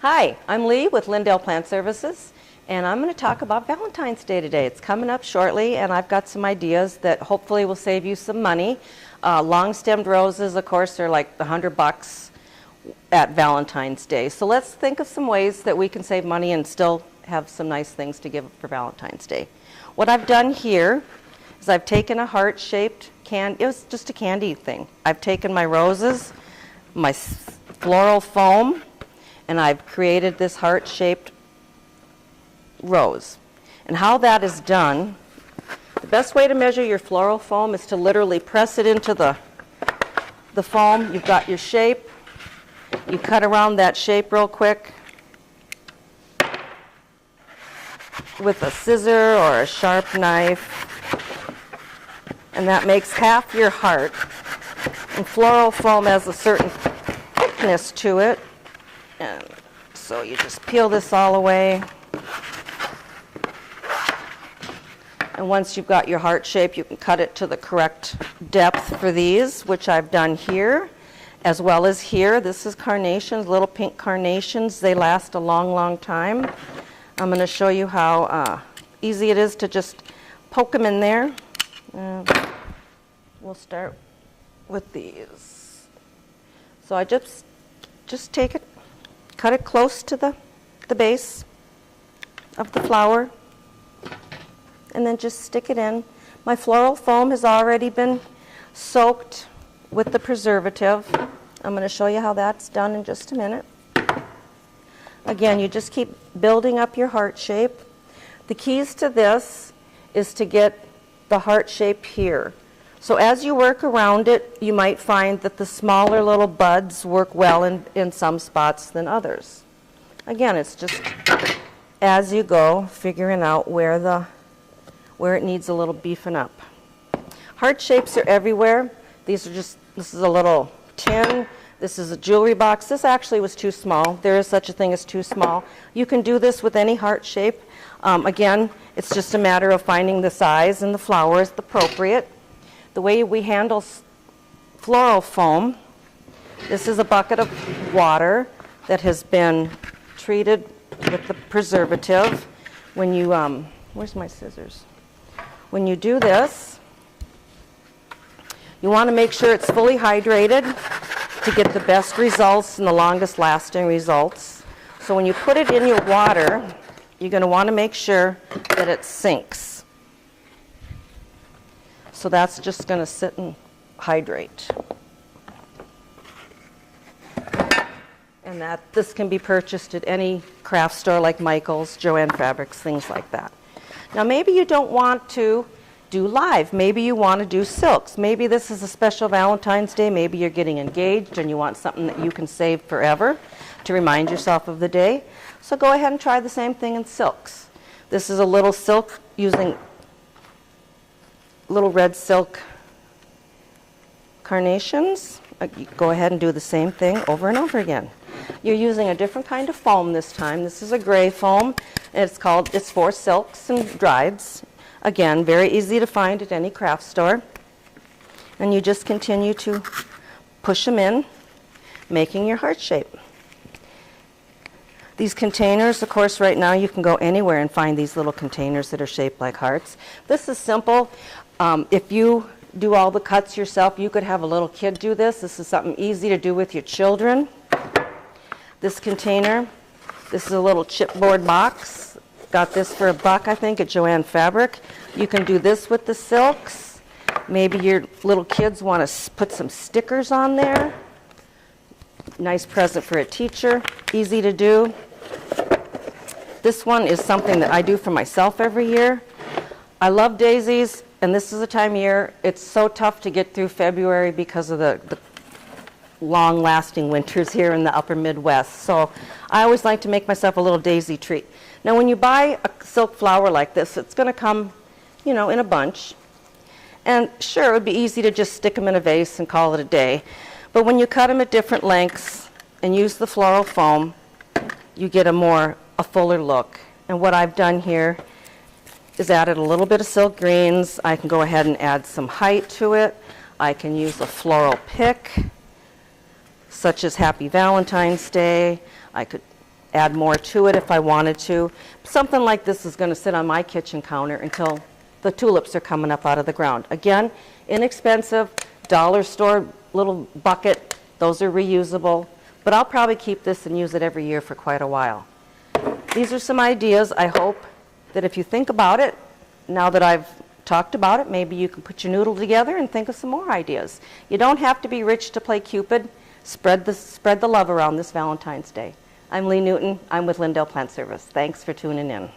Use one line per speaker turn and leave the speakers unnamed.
Hi, I'm Lee with Lyndale Plant Services, and I'm going to talk about Valentine's Day today. It's coming up shortly, and I've got some ideas that hopefully will save you some money. Long-stemmed roses, of course, are like $100 at Valentine's Day. So let's think of some ways that we can save money and still have some nice things to give for Valentine's Day. What I've done here is I've taken a heart-shaped candy. It was just a candy thing. I've taken my roses, my floral foam, and I've created this heart-shaped rose. And how that is done, the best way to measure your floral foam is to literally press it into the foam. You've got your shape. You cut around that shape real quick with a scissor or a sharp knife. And that makes half your heart. And floral foam has a certain thickness to it. And so you just peel this all away. And once you've got your heart shape, you can cut it to the correct depth for these, which I've done here, as well as here. This is carnations, little pink carnations. They last a long, long time. I'm going to show you how easy it is to just poke them in there. We'll start with these. So I just take it, cut it close to the base of the flower, and then just stick it in. My floral foam has already been soaked with the preservative. I'm going to show you how that's done in just a minute. Again, you just keep building up your heart shape. The keys to this is to get the heart shape here. So as you work around it, you might find that the smaller little buds work well in some spots than others. Again, it's just as you go, figuring out where it needs a little beefing up. Heart shapes are everywhere. This is a little tin. This is a jewelry box. This actually was too small. There is such a thing as too small. You can do this with any heart shape. Again, it's just a matter of finding the size and the flower is appropriate. The way we handle floral foam, this is a bucket of water that has been treated with the preservative. When you, where's my scissors? When you do this, you want to make sure it's fully hydrated to get the best results and the longest lasting results. So when you put it in your water, you're going to want to make sure that it sinks. So that's just going to sit and hydrate. And this can be purchased at any craft store like Michael's, Joann Fabrics, things like that. Now maybe you don't want to do live. Maybe you want to do silks. Maybe this is a special Valentine's Day. Maybe you're getting engaged and you want something that you can save forever to remind yourself of the day. So go ahead and try the same thing in silks. This is a little silk using little red silk carnations. You go ahead and do the same thing over and over again. You're using a different kind of foam this time. This is a gray foam. It's for silks and drieds. Again, very easy to find at any craft store. And you just continue to push them in, making your heart shape. These containers, of course, right now you can go anywhere and find these little containers that are shaped like hearts. This is simple. If you do all the cuts yourself, you could have a little kid do this. This is something easy to do with your children. This container, this is a little chipboard box. Got this for $1, I think, at Joann Fabric. You can do this with the silks. Maybe your little kids want to put some stickers on there. Nice present for a teacher. Easy to do. This one is something that I do for myself every year. I love daisies, and this is the time of year. It's so tough to get through February because of the long-lasting winters here in the upper Midwest. So I always like to make myself a little daisy treat. Now when you buy a silk flower like this, it's going to come, in a bunch. And sure, it would be easy to just stick them in a vase and call it a day. But when you cut them at different lengths and use the floral foam, you get a fuller look. And what I've done here is added a little bit of silk greens. I can go ahead and add some height to it. I can use a floral pick, such as Happy Valentine's Day. I could add more to it if I wanted to. Something like this is going to sit on my kitchen counter until the tulips are coming up out of the ground. Again, inexpensive, dollar store little bucket. Those are reusable, but I'll probably keep this and use it every year for quite a while. These are some ideas. I hope that if you think about it, now that I've talked about it, maybe you can put your noodle together and think of some more ideas. You don't have to be rich to play Cupid. Spread the love around this Valentine's Day. I'm Lew Newton. I'm with Lyndale Plant Service. Thanks for tuning in.